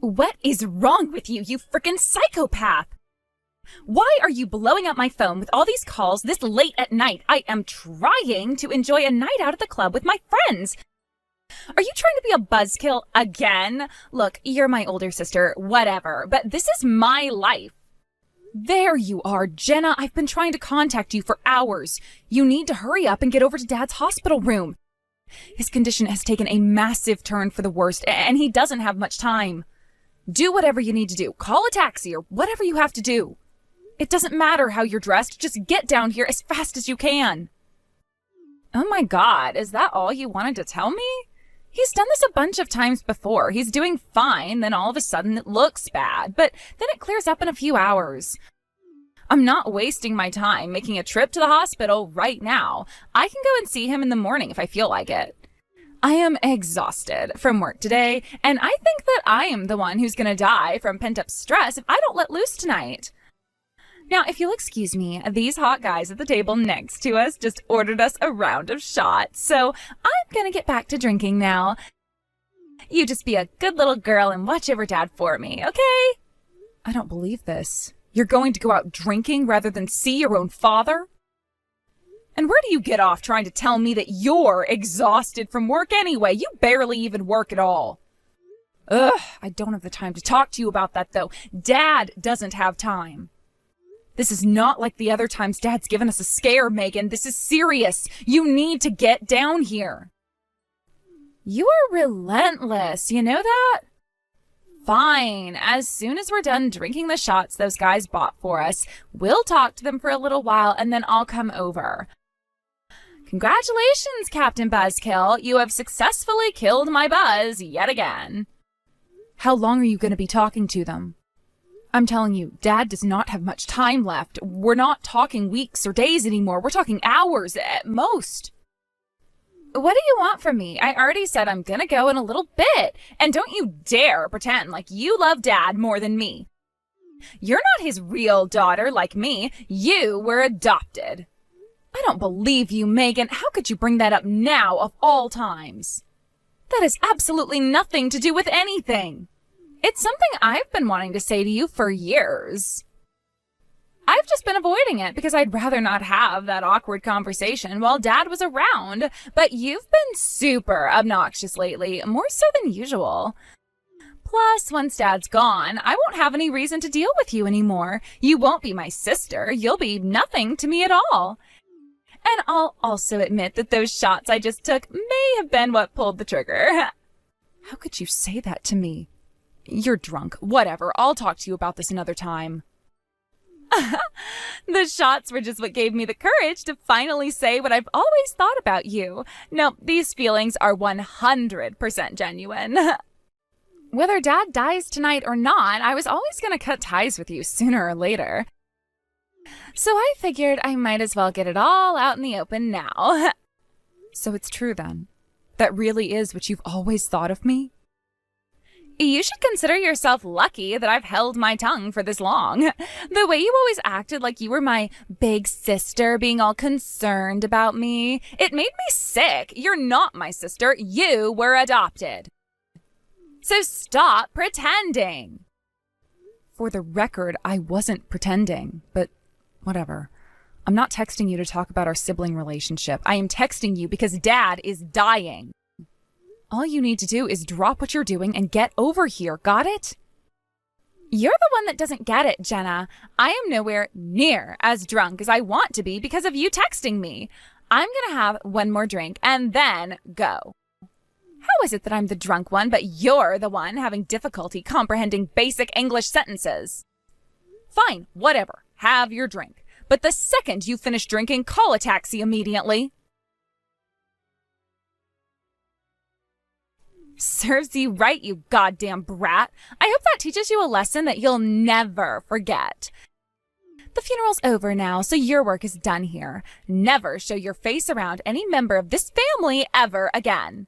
What is wrong with you, you frickin' psychopath? Why are you blowing up my phone with all these calls this late at night? I am trying to enjoy a night out at the club with my friends. Are you trying to be a buzzkill again? Look, you're my older sister, whatever, but this is my life. There you are, Jenna. I've been trying to contact you for hours. You need to hurry up and get over to Dad's hospital room. His condition has taken a massive turn for the worst, and he doesn't have much time. Do whatever you need to do. Call a taxi or whatever you have to do. It doesn't matter how you're dressed. Just get down here as fast as you can. Oh my God, is that all you wanted to tell me? He's done this a bunch of times before. He's doing fine, then all of a sudden it looks bad, but then it clears up in a few hours. I'm not wasting my time making a trip to the hospital right now. I can go and see him in the morning if I feel like it. I am exhausted from work today, and I think that I am the one who's going to die from pent-up stress if I don't let loose tonight. Now, if you'll excuse me, these hot guys at the table next to us just ordered us a round of shots, so I'm going to get back to drinking now. You just be a good little girl and watch over Dad for me, okay? I don't believe this. You're going to go out drinking rather than see your own father? And where do you get off trying to tell me that you're exhausted from work anyway? You barely even work at all. Ugh, I don't have the time to talk to you about that, though. Dad doesn't have time. This is not like the other times Dad's given us a scare, Megan. This is serious. You need to get down here. You are relentless, you know that? Fine. As soon as we're done drinking the shots those guys bought for us, we'll talk to them for a little while and then I'll come over. Congratulations, Captain Buzzkill. You have successfully killed my buzz yet again. How long are you going to be talking to them? I'm telling you, Dad does not have much time left. We're not talking weeks or days anymore. We're talking hours at most. What do you want from me? I already said I'm gonna go in a little bit. And don't you dare pretend like you love Dad more than me. You're not his real daughter like me. You were adopted. I don't believe you, Megan. How could you bring that up now of all times? That has absolutely nothing to do with anything. It's something I've been wanting to say to you for years. I've just been avoiding it because I'd rather not have that awkward conversation while Dad was around, but you've been super obnoxious lately, more so than usual. Plus, once Dad's gone, I won't have any reason to deal with you anymore. You won't be my sister. You'll be nothing to me at all. And I'll also admit that those shots I just took may have been what pulled the trigger. How could you say that to me? You're drunk. Whatever. I'll talk to you about this another time. The shots were just what gave me the courage to finally say what I've always thought about you. No, these feelings are 100% genuine. Whether Dad dies tonight or not, I was always going to cut ties with you sooner or later. So I figured I might as well get it all out in the open now. So it's true then. That really is what you've always thought of me? You should consider yourself lucky that I've held my tongue for this long. The way you always acted like you were my big sister, being all concerned about me, it made me sick. You're not my sister. You were adopted. So stop pretending. For the record, I wasn't pretending, but whatever. I'm not texting you to talk about our sibling relationship. I am texting you because Dad is dying. All you need to do is drop what you're doing and get over here, got it? You're the one that doesn't get it, Jenna. I am nowhere near as drunk as I want to be because of you texting me. I'm gonna have one more drink and then go. How is it that I'm the drunk one, but you're the one having difficulty comprehending basic English sentences? Fine, whatever. Have your drink. But the second you finish drinking, call a taxi immediately. Serves you right, you goddamn brat. I hope that teaches you a lesson that you'll never forget. The funeral's over now, so your work is done here. Never show your face around any member of this family ever again.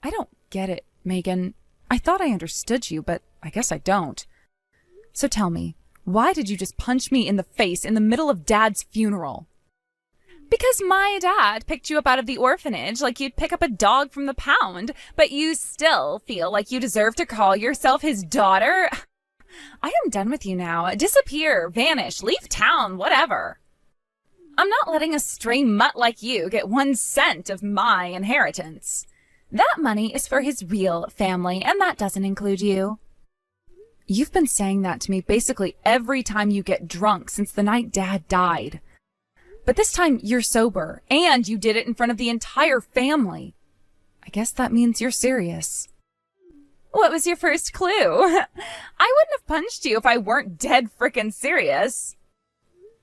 I don't get it, Megan. I thought I understood you, but I guess I don't. So tell me, why did you just punch me in the face in the middle of Dad's funeral? Because my dad picked you up out of the orphanage like you'd pick up a dog from the pound, but you still feel like you deserve to call yourself his daughter? I am done with you now. Disappear, vanish, leave town, whatever. I'm not letting a stray mutt like you get 1 cent of my inheritance. That money is for his real family, and that doesn't include you. You've been saying that to me basically every time you get drunk since the night Dad died. But this time you're sober, and you did it in front of the entire family. I guess that means you're serious. What was your first clue? I wouldn't have punched you if I weren't dead frickin' serious.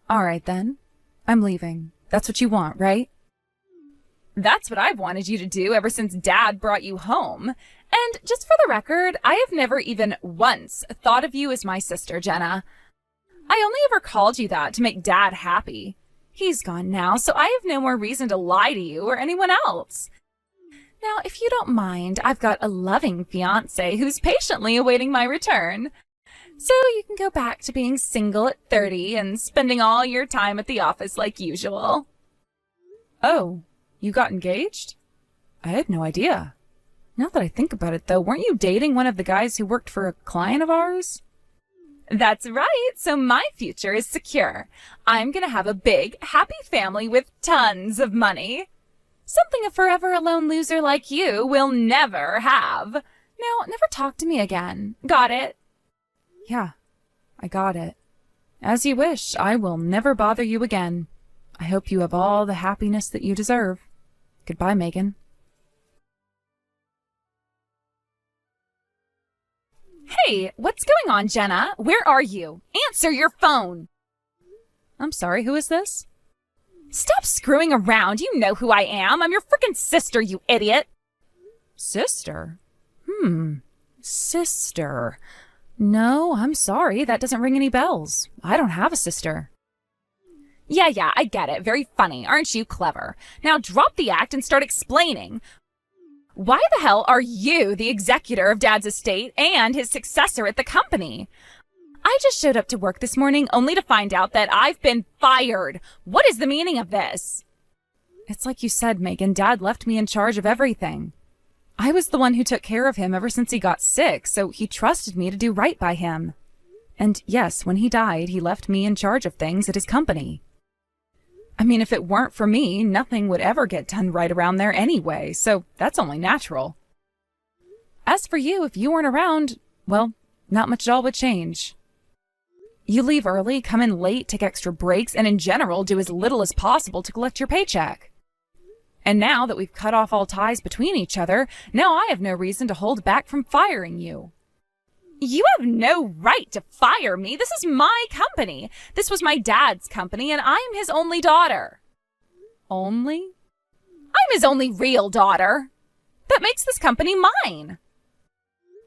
All right, then. I'm leaving. That's what you want, right? That's what I've wanted you to do ever since Dad brought you home. And just for the record, I have never even once thought of you as my sister, Jenna. I only ever called you that to make Dad happy. He's gone now, so I have no more reason to lie to you or anyone else. Now, if you don't mind, I've got a loving fiancé who's patiently awaiting my return. So you can go back to being single at 30 and spending all your time at the office like usual. Oh, you got engaged? I had no idea. Now that I think about it, though, weren't you dating one of the guys who worked for a client of ours? That's right, so my future is secure. I'm gonna have a big, happy family with tons of money. Something a forever alone loser like you will never have. Now, never talk to me again. Got it? Yeah, I got it. As you wish, I will never bother you again. I hope you have all the happiness that you deserve. Goodbye, Megan. Hey, what's going on, Jenna? Where are you? Answer your phone! I'm sorry, who is this? Stop screwing around. You know who I am. I'm your frickin' sister, you idiot. Sister? Sister. No, I'm sorry. That doesn't ring any bells. I don't have a sister. Yeah, I get it. Very funny. Aren't you clever? Now drop the act and start explaining. Why the hell are you the executor of Dad's estate and his successor at the company? I just showed up to work this morning only to find out that I've been fired. What is the meaning of this? It's like you said, Megan. Dad left me in charge of everything. I was the one who took care of him ever since he got sick, so he trusted me to do right by him. And yes, when he died, he left me in charge of things at his company. I mean, if it weren't for me, nothing would ever get done right around there anyway, so that's only natural. As for you, if you weren't around, well, not much at all would change. You leave early, come in late, take extra breaks, and in general do as little as possible to collect your paycheck. And now that we've cut off all ties between each other, now I have no reason to hold back from firing you. You have no right to fire me. This is my company. This was my dad's company, and I'm his only daughter. Only? I'm his only real daughter. That makes this company mine.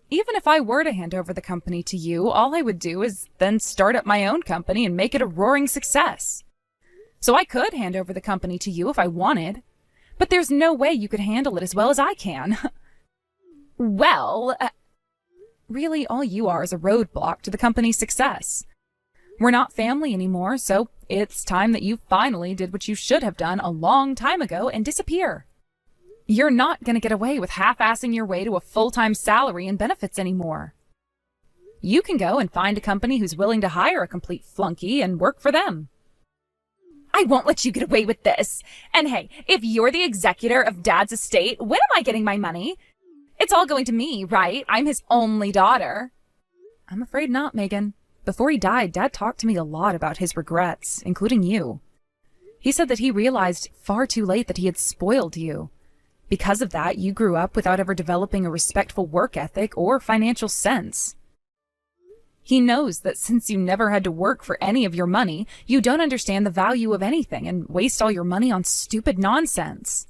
Even if I were to hand over the company to you, all I would do is then start up my own company and make it a roaring success. So I could hand over the company to you if I wanted, but there's no way you could handle it as well as I can. Well, really, all you are is a roadblock to the company's success. We're not family anymore, so it's time that you finally did what you should have done a long time ago and disappear. You're not going to get away with half-assing your way to a full-time salary and benefits anymore. You can go and find a company who's willing to hire a complete flunky and work for them. I won't let you get away with this. And hey, if you're the executor of Dad's estate, when am I getting my money? It's all going to me, right? I'm his only daughter. I'm afraid not, Megan. Before he died, Dad talked to me a lot about his regrets, including you. He said that he realized far too late that he had spoiled you. Because of that, you grew up without ever developing a respectful work ethic or financial sense. He knows that since you never had to work for any of your money, you don't understand the value of anything and waste all your money on stupid nonsense.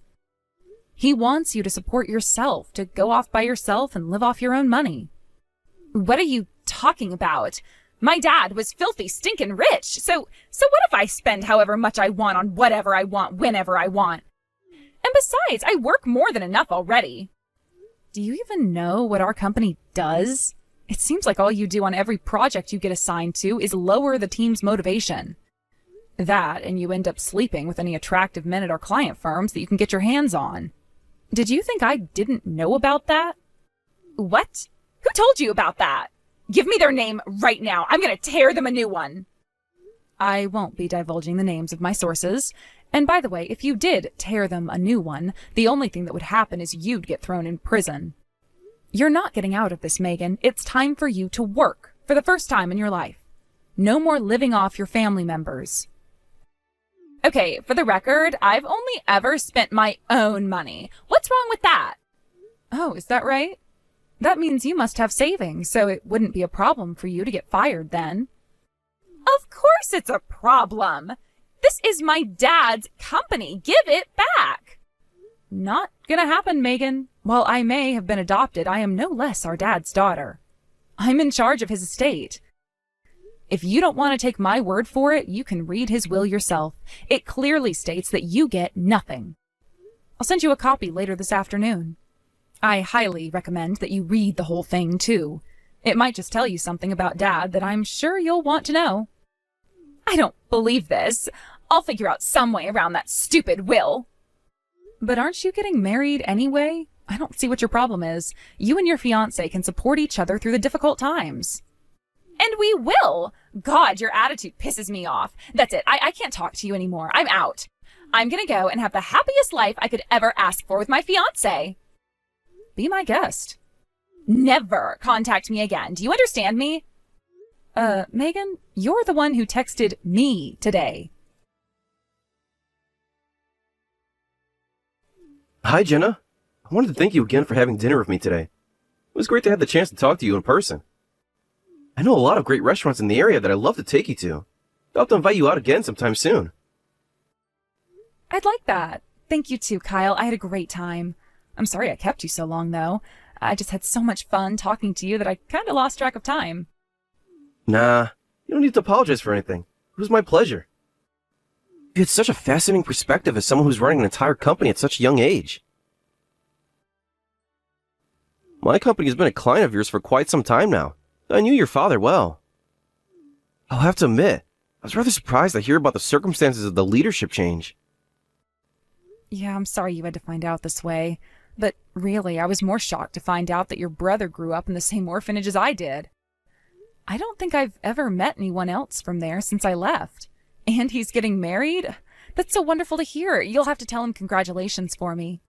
He wants you to support yourself, to go off by yourself and live off your own money. What are you talking about? My dad was filthy stinkin' rich, so what if I spend however much I want on whatever I want, whenever I want? And besides, I work more than enough already. Do you even know what our company does? It seems like all you do on every project you get assigned to is lower the team's motivation. That, and you end up sleeping with any attractive men at our client firms that you can get your hands on. Did you think I didn't know about that? What? Who told you about that? Give me their name right now. I'm gonna tear them a new one. I won't be divulging the names of my sources. And by the way, if you did tear them a new one, the only thing that would happen is you'd get thrown in prison. You're not getting out of this, Megan. It's time for you to work for the first time in your life. No more living off your family members. Okay, for the record, I've only ever spent my own money. What's wrong with that? Oh, is that right? That means you must have savings, so it wouldn't be a problem for you to get fired then. Of course it's a problem. This is my dad's company. Give it back. Not gonna happen, Megan. While I may have been adopted, I am no less our dad's daughter. I'm in charge of his estate. If you don't want to take my word for it, you can read his will yourself. It clearly states that you get nothing. I'll send you a copy later this afternoon. I highly recommend that you read the whole thing, too. It might just tell you something about Dad that I'm sure you'll want to know. I don't believe this. I'll figure out some way around that stupid will. But aren't you getting married anyway? I don't see what your problem is. You and your fiancé can support each other through the difficult times. And we will! God, your attitude pisses me off. That's it. I can't talk to you anymore. I'm out. I'm gonna go and have the happiest life I could ever ask for with my fiancé. Be my guest. Never contact me again. Do you understand me? Megan, you're the one who texted me today. Hi, Jenna. I wanted to thank you again for having dinner with me today. It was great to have the chance to talk to you in person. I know a lot of great restaurants in the area that I'd love to take you to. I'll have to invite you out again sometime soon. I'd like that. Thank you too, Kyle. I had a great time. I'm sorry I kept you so long, though. I just had so much fun talking to you that I kind of lost track of time. Nah, you don't need to apologize for anything. It was my pleasure. You had such a fascinating perspective as someone who's running an entire company at such a young age. My company has been a client of yours for quite some time now. I knew your father well. I'll have to admit, I was rather surprised to hear about the circumstances of the leadership change. Yeah, I'm sorry you had to find out this way. But really, I was more shocked to find out that your brother grew up in the same orphanage as I did. I don't think I've ever met anyone else from there since I left. And he's getting married? That's so wonderful to hear. You'll have to tell him congratulations for me.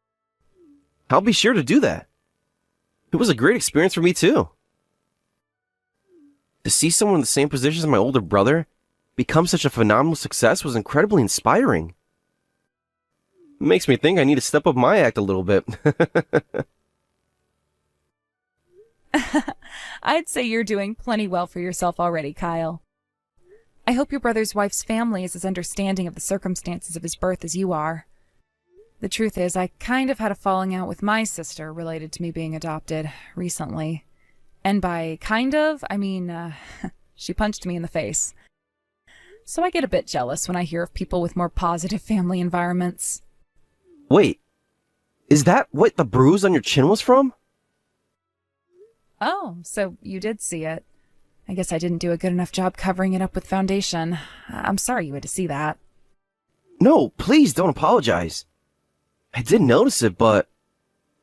I'll be sure to do that. It was a great experience for me, too. To see someone in the same position as my older brother become such a phenomenal success was incredibly inspiring. It makes me think I need to step up my act a little bit. I'd say you're doing plenty well for yourself already, Kyle. I hope your brother's wife's family is as understanding of the circumstances of his birth as you are. The truth is, I kind of had a falling out with my sister related to me being adopted recently. And by kind of, I mean, she punched me in the face. So I get a bit jealous when I hear of people with more positive family environments. Wait, is that what the bruise on your chin was from? Oh, so you did see it. I guess I didn't do a good enough job covering it up with foundation. I'm sorry you had to see that. No, please don't apologize. I did notice it, but...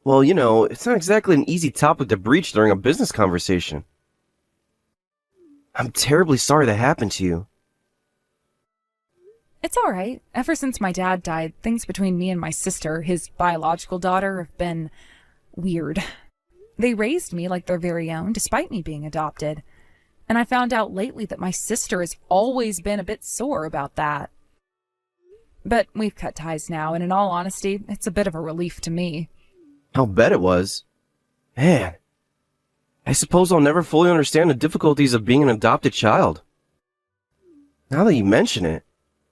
well, you know, it's not exactly an easy topic to breach during a business conversation. I'm terribly sorry that happened to you. It's all right. Ever since my dad died, things between me and my sister, his biological daughter, have been weird. They raised me like their very own, despite me being adopted. And I found out lately that my sister has always been a bit sore about that. But we've cut ties now, and in all honesty, it's a bit of a relief to me. I'll bet it was. Man, I suppose I'll never fully understand the difficulties of being an adopted child. Now that you mention it,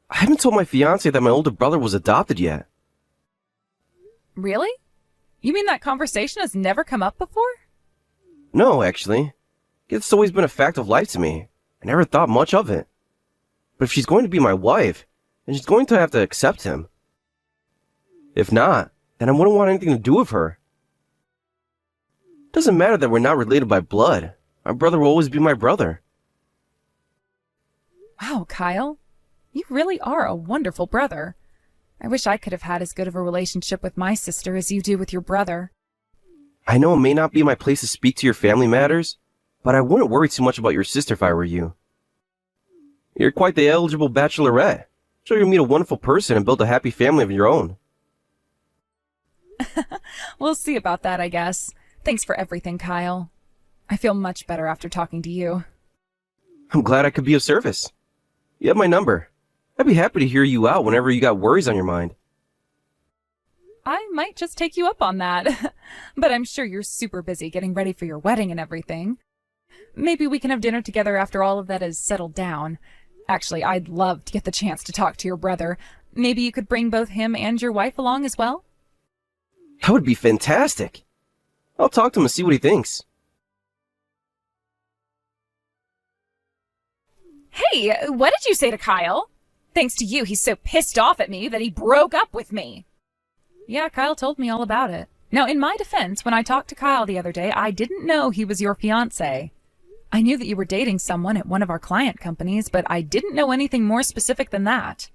I haven't told my fiancé that my older brother was adopted yet. Really? You mean that conversation has never come up before? No, actually. It's always been a fact of life to me. I never thought much of it. But if she's going to be my wife, then she's going to have to accept him. If not, then I wouldn't want anything to do with her. It doesn't matter that we're not related by blood. My brother will always be my brother. Wow, Kyle. You really are a wonderful brother. I wish I could have had as good of a relationship with my sister as you do with your brother. I know it may not be my place to speak to your family matters, but I wouldn't worry too much about your sister if I were you. You're quite the eligible bachelorette. Sure, you'll meet a wonderful person and build a happy family of your own. We'll see about that, I guess. Thanks for everything, Kyle. I feel much better after talking to you. I'm glad I could be of service. You have my number. I'd be happy to hear you out whenever you got worries on your mind. I might just take you up on that. But I'm sure you're super busy getting ready for your wedding and everything. Maybe we can have dinner together after all of that is settled down. Actually, I'd love to get the chance to talk to your brother. Maybe you could bring both him and your wife along as well? That would be fantastic. I'll talk to him and see what he thinks. Hey, what did you say to Kyle? Thanks to you, he's so pissed off at me that he broke up with me. Yeah, Kyle told me all about it. Now, in my defense, when I talked to Kyle the other day, I didn't know he was your fiancé. I knew that you were dating someone at one of our client companies, but I didn't know anything more specific than that.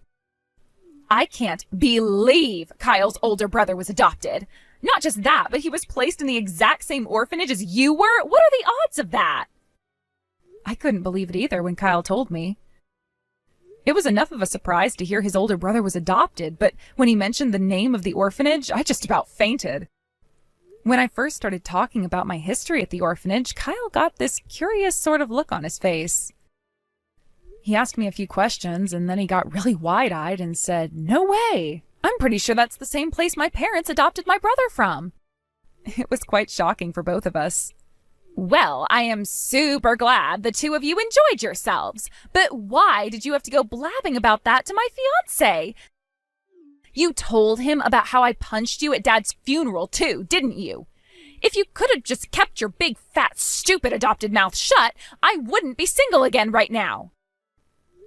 I can't believe Kyle's older brother was adopted. Not just that, but he was placed in the exact same orphanage as you were? What are the odds of that? I couldn't believe it either when Kyle told me. It was enough of a surprise to hear his older brother was adopted, but when he mentioned the name of the orphanage, I just about fainted. When I first started talking about my history at the orphanage, Kyle got this curious sort of look on his face. He asked me a few questions, and then he got really wide-eyed and said, "No way! I'm pretty sure that's the same place my parents adopted my brother from." It was quite shocking for both of us. Well, I am super glad the two of you enjoyed yourselves. But why did you have to go blabbing about that to my fiancé? You told him about how I punched you at Dad's funeral too, didn't you? If you could have just kept your big, fat, stupid adopted mouth shut, I wouldn't be single again right now.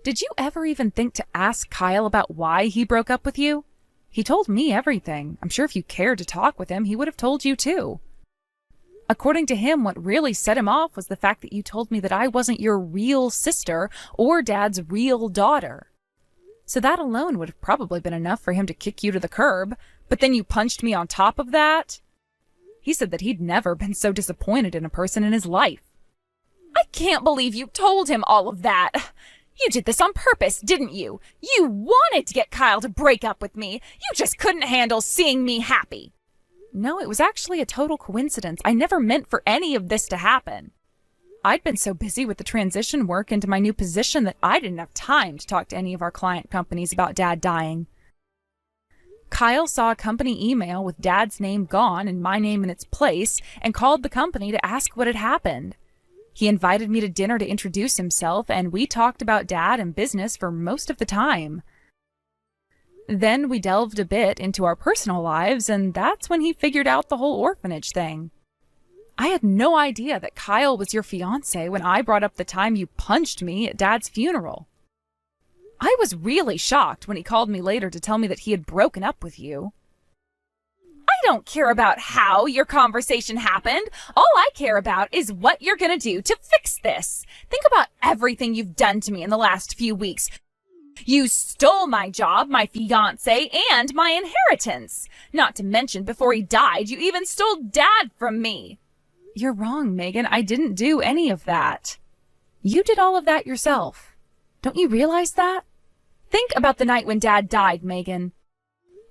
Did you ever even think to ask Kyle about why he broke up with you? He told me everything. I'm sure if you cared to talk with him, he would have told you too. According to him, what really set him off was the fact that you told me that I wasn't your real sister or Dad's real daughter. So that alone would have probably been enough for him to kick you to the curb, but then you punched me on top of that? He said that he'd never been so disappointed in a person in his life. I can't believe you told him all of that. You did this on purpose, didn't you? You wanted to get Kyle to break up with me. You just couldn't handle seeing me happy. No, it was actually a total coincidence. I never meant for any of this to happen. I'd been so busy with the transition work into my new position that I didn't have time to talk to any of our client companies about Dad dying. Kyle saw a company email with Dad's name gone and my name in its place and called the company to ask what had happened. He invited me to dinner to introduce himself, and we talked about Dad and business for most of the time. Then we delved a bit into our personal lives, and that's when he figured out the whole orphanage thing. I had no idea that Kyle was your fiancé when I brought up the time you punched me at Dad's funeral. I was really shocked when he called me later to tell me that he had broken up with you. I don't care about how your conversation happened. All I care about is what you're gonna do to fix this. Think about everything you've done to me in the last few weeks. You stole my job, my fiancé, and my inheritance. Not to mention, before he died, you even stole Dad from me. You're wrong, Megan. I didn't do any of that. You did all of that yourself. Don't you realize that? Think about the night when Dad died, Megan.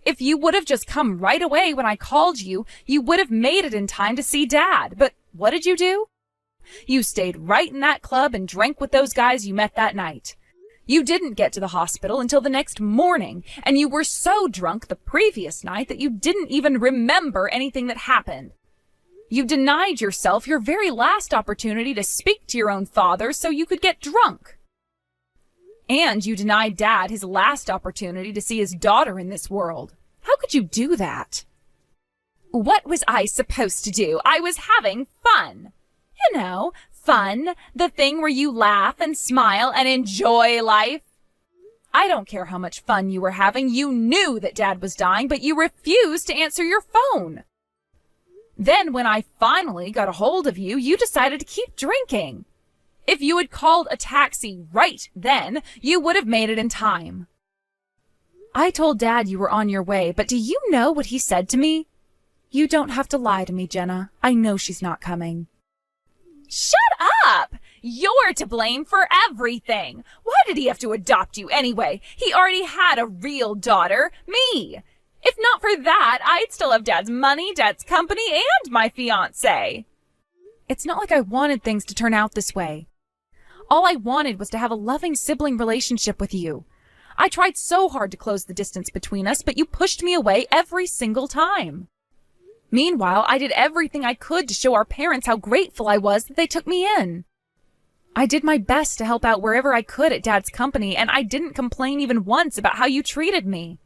If you would have just come right away when I called you, you would have made it in time to see Dad. But what did you do? You stayed right in that club and drank with those guys you met that night. You didn't get to the hospital until the next morning, and you were so drunk the previous night that you didn't even remember anything that happened. You denied yourself your very last opportunity to speak to your own father so you could get drunk. And you denied Dad his last opportunity to see his daughter in this world. How could you do that? What was I supposed to do? I was having fun. You know, fun, the thing where you laugh and smile and enjoy life. I don't care how much fun you were having. You knew that Dad was dying, but you refused to answer your phone. Then when I finally got a hold of you, you decided to keep drinking. If you had called a taxi right then, you would have made it in time. I told Dad you were on your way, but do you know what he said to me? You don't have to lie to me, Jenna. I know she's not coming. Shut up! You're to blame for everything. Why did he have to adopt you anyway? He already had a real daughter, me. If not for that, I'd still have Dad's money, Dad's company, and my fiancé. It's not like I wanted things to turn out this way. All I wanted was to have a loving sibling relationship with you. I tried so hard to close the distance between us, but you pushed me away every single time. Meanwhile, I did everything I could to show our parents how grateful I was that they took me in. I did my best to help out wherever I could at Dad's company, and I didn't complain even once about how you treated me.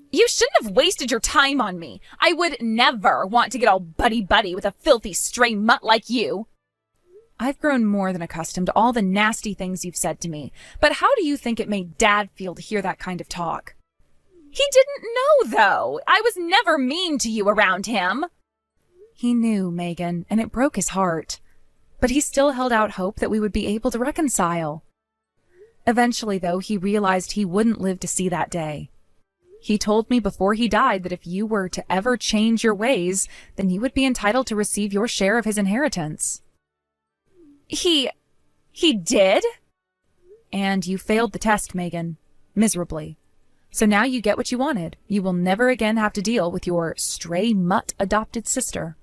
You shouldn't have wasted your time on me. I would never want to get all buddy-buddy with a filthy stray mutt like you. I've grown more than accustomed to all the nasty things you've said to me, but how do you think it made Dad feel to hear that kind of talk? He didn't know, though. I was never mean to you around him. He knew, Megan, and it broke his heart. But he still held out hope that we would be able to reconcile. Eventually, though, he realized he wouldn't live to see that day. He told me before he died that if you were to ever change your ways, then you would be entitled to receive your share of his inheritance. He did? And you failed the test, Megan. Miserably. So now you get what you wanted. You will never again have to deal with your stray mutt adopted sister.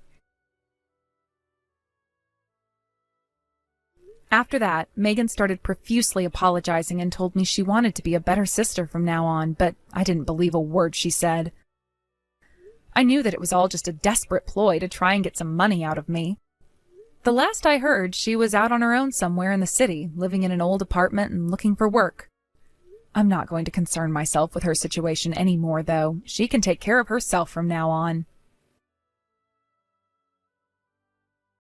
After that, Megan started profusely apologizing and told me she wanted to be a better sister from now on, but I didn't believe a word she said. I knew that it was all just a desperate ploy to try and get some money out of me. The last I heard, she was out on her own somewhere in the city, living in an old apartment and looking for work. I'm not going to concern myself with her situation anymore, though. She can take care of herself from now on.